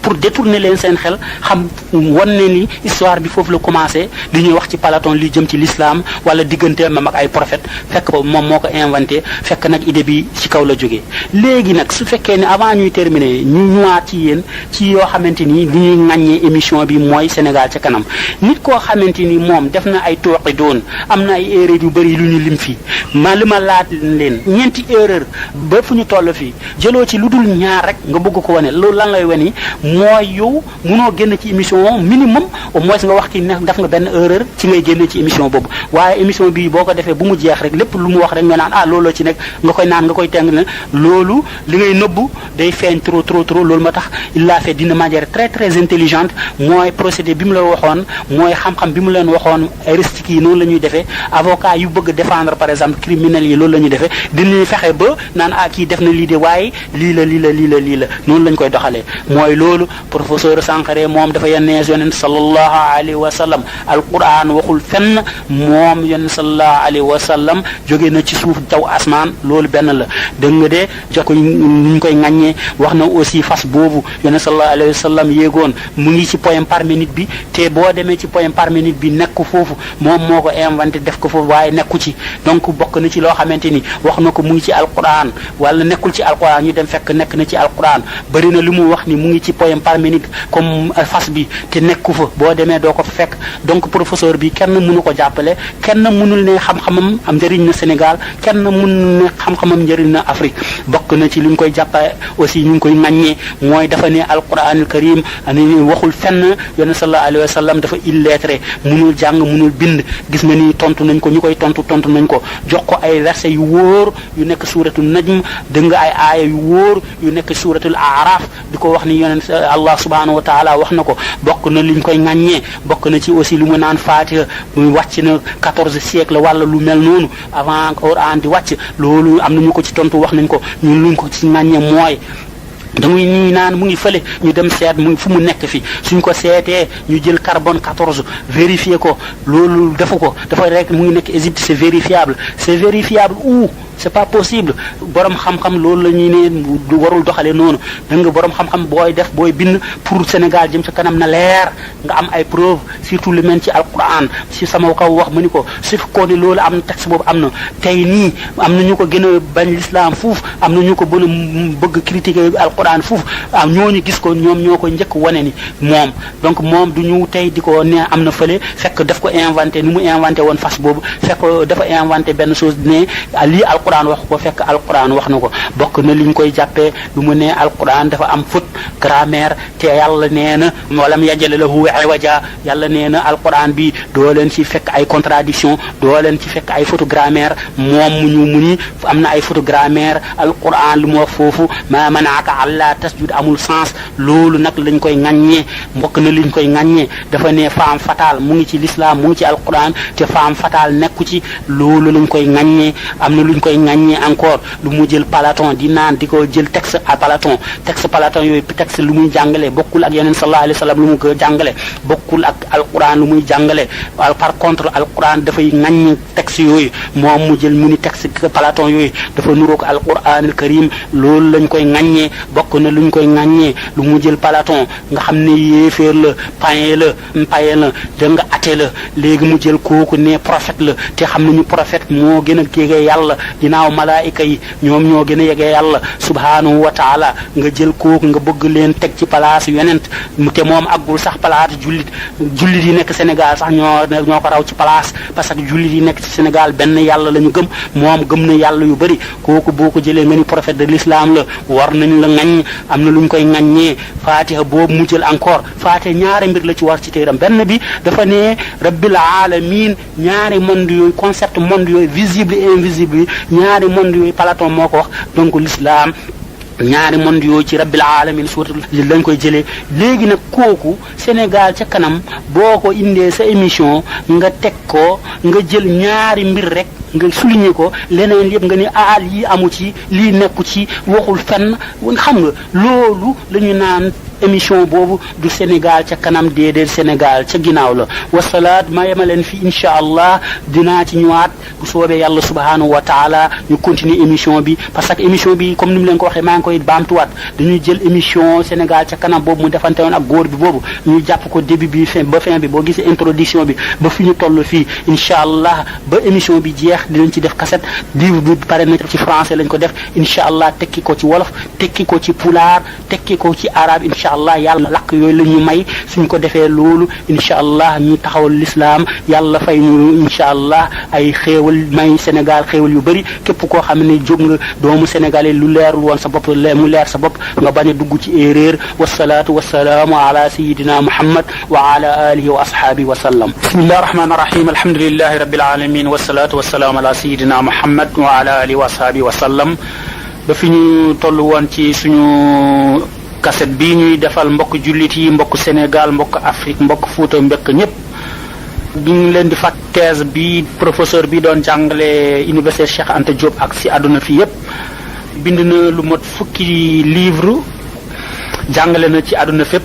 pour détourner leen seen xel xam wan ne ni histoire bi foofu la commencé li ñuy wax ci Platon li jëm ci l'islam wala diggante mam ak ay prophète fekk moom moo ko inventé fekk nag idée bi ci kaw la jógee léegi nag su fekkee ne avant ñuy terminer ñu ñëwaat ci yéen ci yoo xamante ni li ñuy ŋàññee émission bi mooy Sénégal ca kanam nit koo xamante ni moom def na ay tooxi doon am na ay erreur yu bëri lu ñu lim fii li ma laat leen ñeenti erreur ba fu ñu toll fii jëloo ci lu dul ñaar rek nga bëgg ko wane loolu lan lay wane mooy yow munoo génn ci émission minimum au moins nga wax ki ne def nga benn erreur ci ngay génne ci émission boobu waaye émission bi boo ko defee bu mu jeex rek lépp lu mu wax rek nga naan looloo ci nekk nga koy naan nga koy teng ne loolu li ngay nëbbu day feeñ trop loolu moo tax il l'a fait d'une manière très très intelligente mooy procédé bi mu la waxoon mooy xam-xam bi mu leen waxoon heuristique yi noonu la ñuy defee avocat yu bëgg défendre par exemple criminels yi loolu la ñuy defee dinañu fexe ba naan kii def na lii de waaye lii la noonu lañ koy doxalee mooy loolu professeur Sankharé moom dafa yenn yonent sallallahu alayhi wa sallam alquran waxul fenn moom yonent sallallahu alayhi wa sallam jóge na ci suuf jaw asmaan loolu benn la dégg nga de jox ko ñu koy ŋaññee wax na aussi fas boobu yonent sallallahu alayhi wa sallam yéegoon mu ngi ci poème Parménide bi te boo demee ci poème Parménide bi nekk foofu moom moo ko inventé def ko foofu waaye nekku ci donc bokk na ci loo xamante ni wax na ko mu ngi ci alquran wala nekkul ci alquran ñu dem fekk nekk na ci alquran bari na li mu wax ni mu ngi ci poème Parménide comme fas bi te nekku fa boo demee doo ko fa fekk donc professeur bi kenn mënu ko jàppale kenn mënul ne xam-xamam am njëriñ na Sénégal kenn mënul ne xam-xamam njëriñ na Afrique bokk na ci li ñu koy jàppale aussi ñu ngi koy ŋaññee mooy dafa ne alquranul karim ani waxul fenn yonent sallallahu alayhi wa sallam dafa illettré mënul jàng mënul bind gis nga ni tontu nañ ko ñu koy tontu nañ ko jox ko ay versets yu wóor yu nekk suuratul najm dégg nga ay aaya yu wóor yu nekk suuratul aaraaf di ko wax ni yonent Allah subhanahu wa taala wax na ko bokk na liñ koy ŋaññee bokk na ci aussi lu mu naan Fatiha muy wàcc na 14 siècle wala lu mel noonu avant Coran di wàcc loolu am na ñu ko ci tontu wax nañ ko ñun luñ ko ci ŋaññee mooy damuy ñuy naan mu ngi fële ñu dem seet mu ngi fu mu nekk fi suñ ko seetee ñu jël carbone 14 vérifier ko loolu defu ko dafa rek mu ngi nekk Égypte c'est vérifiable où c'est pas possible borom xam-xam loolu la ñuy ne warul doxale noonu da nga borom xam-xam booy def booy bind pour Sénégal jëm ca kanam na leer nga am ay preuve surtout lu mel ci alquran si sama kaw wax mu ni ko su ko ne loolu am na texte boobu am na tey nii am na ñu ko gën a bañ l'islam fuuf am na ñu ko gën a bëgg critiquer alquran fuuf am ñooñu gis ko ñoom ñoo ko njëkk wane ni moom donc moom du ñu tey di ko ne am na fële fekk daf ko inventé ni mu inventé woon fas boobu fekk dafa inventé benn chose ne lii alquran wax ko fekk alquran wax na ko bokk na liñ koy jàppee lu mu ne alquran dafa am faute grammaire te yàlla nee na walam yajale lahu iwaja yàlla nee na alquran bi doo leen ci fekk ay contradiction doo leen ci fekk ay faute grammaire moom mu ni am na ay faute grammaire alquran lu mu wax foofu ma manaaka alla tasjud amul sens loolu nag lañ koy ŋaññee mbokk na liñ koy ŋaññee dafa ne femme fatale mu ngi ci l'islam mu ngi ci alquran te femme fatale nekku ci loolu lañ koy ŋaññee am na luñ koy ŋaññee encore lu mu jël Platon di naan di ko jël texte à Platon yooyu texte lu muy jàngale bokkul ak yeneen sallallahu alayhi wa sallam lu mu ko jàngale bokkul ak alquran lu muy jàngale par contre alquran dafay ŋaññ texte yooyu moom mu jël mu ni texte Platon yooyu dafa nuroog alquran al karim loolu lañ koy ŋaññee bokk na luñ koy ŋaññee lu mu jël Platon nga xam ne yéeféer la païen la da nga athée la léegi mu jël kooku ne prophète la te xam nañu prophète moo gën a jege yàlla ginnaaw malaayika yi ñoom ñoo gën a yege yàlla subhanahu wa taala nga jël kooku nga bëgg leen teg ci place yonent te moom aggul sax place jullit yi nekk Sénégal sax ñoo ko raw ci place parce que jullit yi nekk ci Sénégal benn yàlla la ñu gëm moom gëm na yàlla yu bëri kooku boo ko jëlee nga ni prophète de l'islam la war nañ la ŋaññ am na lu ñu koy ŋaññee fatiha boobu mu jël encore fatiha ñaari mbir la ci war ci téeram benn bi dafa ne rabbil alamin ñaari monde yooyu concept monde yooyu visible et invisible ñaari monde yooyu Platon moo ko wax donc l'islam ñaari monde yooyu ci rabbil alamin suuratul lañ koy jëlee léegi nag kooku Sénégal ca kanam boo ko indee sa émission nga teg ko nga jël ñaari mbir rek nga souligner ko leneen yëpp nga ni lii amu ci lii nekku ci waxul fenn xam nga loolu la ñu naan émission boobu du Sénégal ca kanam déedéet Sénégal ca ginnaaw la wasalaat ma yemaleen fi incha allah dinaa ci ñëwaat bu soobee yàlla subhanahu wa taala ñu continuer émission bi parce que émission bi comme ni mu leen ko waxee maa ngi koy baamtuwaat dañuy jël émission Sénégal ca kanam boobu mu defante woon ak góor bi boobu ñu jàpp ko début bi fin bi boo gisee introduction bi ba fi ñu toll fii incha allah ba émission bi jeex dinañ ci def cassette livre bi pare na ci français lañ ko def incha allah tekki ko ci wolof tekki ko ci pulaar tekki ko ci arabe incha allah yàlla lakk yooyu la ñu may suñ ko defee loolu incha allah ñu taxawal l'islam yàlla fay ñu incha allah ay xéewal may Sénégal xéewal yu bëri képp koo xam ne jóg nga doomu sénégalais lu leerul woon sa bopp mu leer sa bopp nga bañ a dugg ci erreur wasalaatu wasalaamu ala sayidina muhammad wa ala alihi wa ashaabihi wa sallam bismillahi rahmani rahim alhamdulillahi rabbil alamin wasalaatu wasalaamu ala sayidina muhammad wa ala alihi wa ashaabihi wa sallam ba fi ñu toll woon ci suñu kaset bii ñuy defal mbokk jullit yi mbokk Sénégal mbokk Afrique mbokk Fuuta mbekk ñëpp ñu ngi leen di fàtt thèse bi professeur bi doon jàngale université Cheikh Anta Diop ak si àdduna fi yépp bind na lu mot fukki livre jàngale na ci àdduna fépp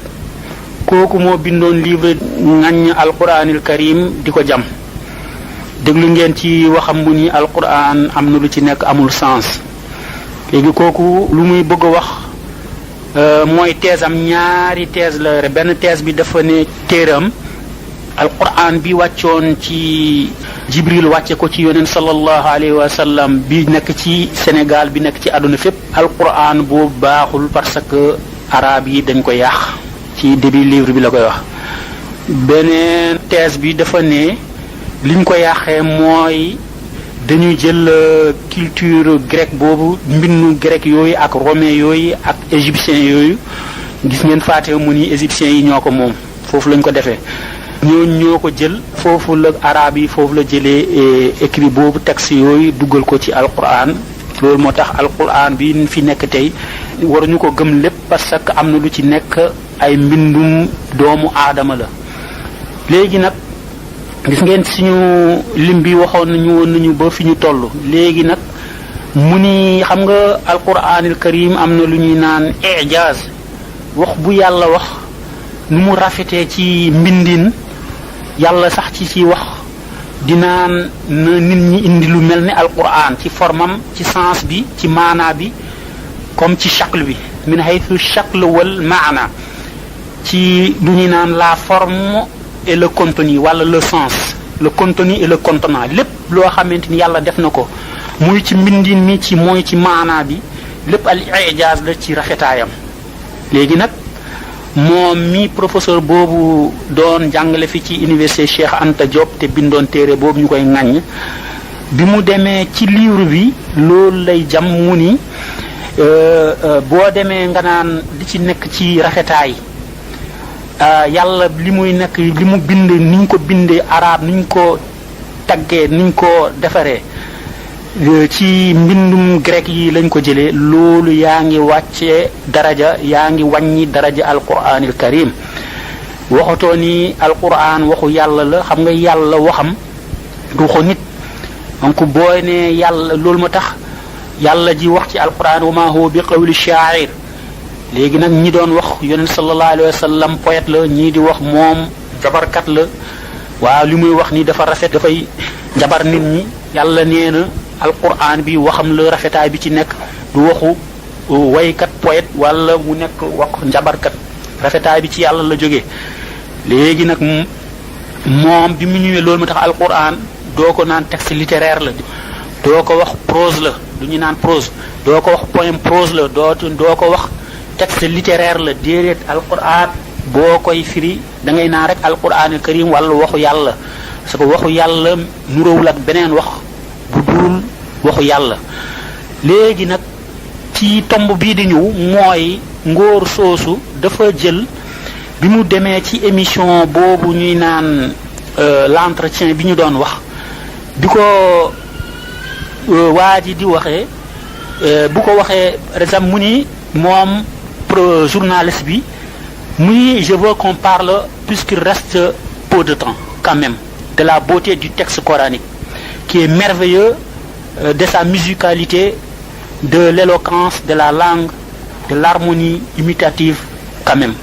kooku moo bindoon livre ŋaññ alquranil karim di ko jam déglu ngeen ci waxam mu ni alquran am na lu ci nekk amul sens léegi kooku lu muy bëgg a wax mooy thèse am ñaari thèse la benn thèse bi dafa ne téeram alquran bi wàccoon ci Jibril wàcce ko ci yonent sallallahu alayhi wa sallam bi nekk ci Sénégal bi nekk ci àdduna fépp alquran boobu baaxul parce que arabe yi dañ ko yàq ci début livre bi la koy wax beneen thèse bi dafa ne liñ ko yàqee mooy dañu jël culture grecque boobu mbindu grec yooyu ak romain yooyu ak égyptien yooyu gis ngeen faate mu ni égyptiens yi ñoo ko moom foofu lañ ko defee ñoo ko jël foofu la arabe yi foofu la jëlee écrit boobu texte yooyu duggal ko ci alquran loolu moo tax alquran bi fi nekk tey waruñu ko gëm lépp parce que am na lu ci nekk ay mbindum doomu aadama la léegi nag gis ngeen suñu lim bi waxoon nañu ba fi ñu toll léegi nag mu ni xam nga alquranil karim am na lu ñuy naan ijaaz wax bu yàlla wax nu mu rafetee ci mbindin yàlla sax ci wax di naan na nit ñi indi lu mel ni alquran ci formam ci sens bi ci maanaa bi comme ci shakl bi min haythu shakl wal maana ci lu ñuy naan la forme et le contenu wala le sens le contenu et le contenant lépp loo xamante ni yàlla def na ko muy ci mbindin mi ci mooy ci maanaa bi lépp al ijaaz la ci rafetaayam. léegi nag moom mi professeur boobu doon jàngale fi ci université Cheikh Anta Diop te bindoon téere boobu ñu koy ŋaññ bi mu demee ci livre bi loolu lay jam mu ni boo demee nga naan di ci nekk ci rafetaay yàlla li muy nekk li mu bind niñ ko bindee arab niñ ko taggee niñ ko defaree ci mbindum grec yi lañ ko jëlee loolu yaa ngi wàccee daraja yaa ngi wàññi daraja alquranil karim waxatoo ni alquran waxu yàlla la xam nga yàlla waxam du ko nit donc booy ne yàlla loolu ma tax yàlla ji wax ci alquran wa ma huwa bi qawli sha'ir léegi nag ñi doon wax yonent sallallahu alayhi wa sallam poète la ñii di wax moom jabarkat la waaw li muy wax ni dafa rafet dafay jabar nit ñi yàlla nee na alquran bi waxam la rafetaay bi ci nekk du waxu waykat poète wala mu nekk wax njabarkat rafetaay bi ci yàlla la jógee léegi nag moom bi mu ñëwee loolu mu tax alquran doo ko naan texte littéraire la doo ko wax prose la du ñu naan prose doo ko wax poème prose la doo ko wax texte littéraire la déedéet alquran boo koy firi da ngay naan rek alquran karim wala waxu yàlla parce que waxu yàlla nuróowul ak beneen wax bu dul waxu yàlla. léegi nag ci tomb bii di ñëw mooy ngóor soosu dafa jël bi mu demee ci émission boobu ñuy naan l'entretien bi ñu doon wax bi ko waa ji di waxee bu ko waxee par exemple mu ni moom journaliste bi muy je veux qu'on parle puisqu'il reste peu de temps quand même de la beauté du texte coranique qui est merveilleux, de sa musicalité, de l'éloquence, de la langue, de l'harmonie imitative quand même.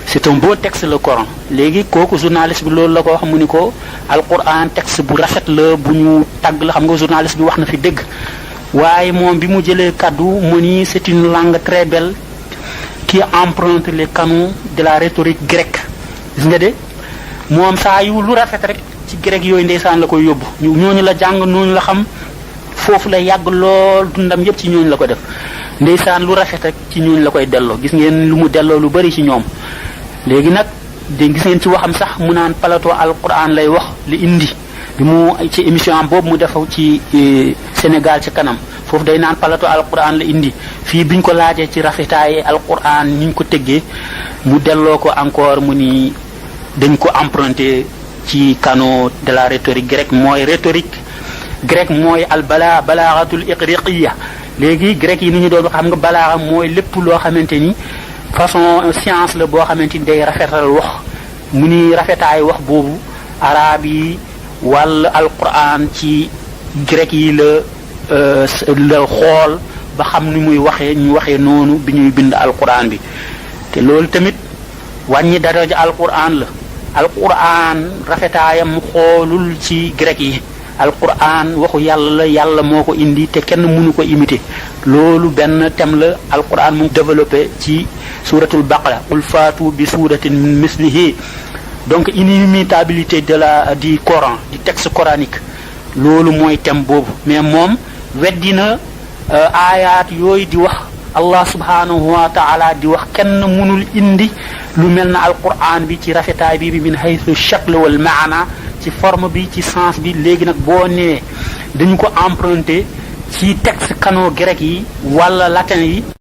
C'est un beau texte le Coran. léegi kooku journaliste bi loolu la ko wax mu ni ko alquran texte bu rafet la bu ñu tagg la xam nga journaliste bi wax na fi dëgg waaye moom bi mu jëlee kaddu mu ni c'est une langue très belle qui emprunte les canons de la rhétorique grecque. gis nga de moom saa yu lu rafet rek ci grec yooyu ndeysaan la koy yóbbu ñooñu la jàng ñooñu la xam foofu la yàgg lool dundam yépp ci ñooñu la ko def ndeysaan lu rafet rek ci ñooñu la koy delloo gis ngeen lu mu delloo lu bari ci ñoom. léegi nag de gis ngeen ci waxam sax mu naan plateau alquran lay wax li indi bi mu ci émission am boobu mu def ci Sénégal ci kanam foofu day naan plateau alquran la indi fii biñ ko laajee ci rafetaaye alquran niñ ko tëggee mu delloo ko encore mu ni dañ ko emprunté ci canon de la rhétorique grecque mooy rhétorique grecque mooy al balaghatul iqriqiya. léegi grec yi ni ñu doon xam nga balaaxa mooy lépp loo xamante ni façon science la boo xamante ni day rafetal wax mu ni rafetaay wax boobu arab yi wala alquran ci grec yi la xool ba xam ni muy waxee ñu waxee noonu bi ñuy bind alquran bi te loolu tamit wàññi daraja alquran la. alquran rafetaayam xoolul ci grec yi alquran waxu yàlla la yàlla moo ko indi te kenn mënu ko imiter loolu benn thème la alquran mu développé ci suratul baqara qul faatu bi suratin min mislihi donc inimitabilité du Coran du texte coranique loolu mooy thème boobu mais moom weddina aayaat yooyu di wax Allah subhanahu wa ta'ala di wax kenn mënul indi lu mel na alquran bi ci rafetaay bi min haythu shakl wal maana ci forme bi ci sens bi. léegi nag boo nee dañu ko emprunté ci texte canon grec yi wala latin yi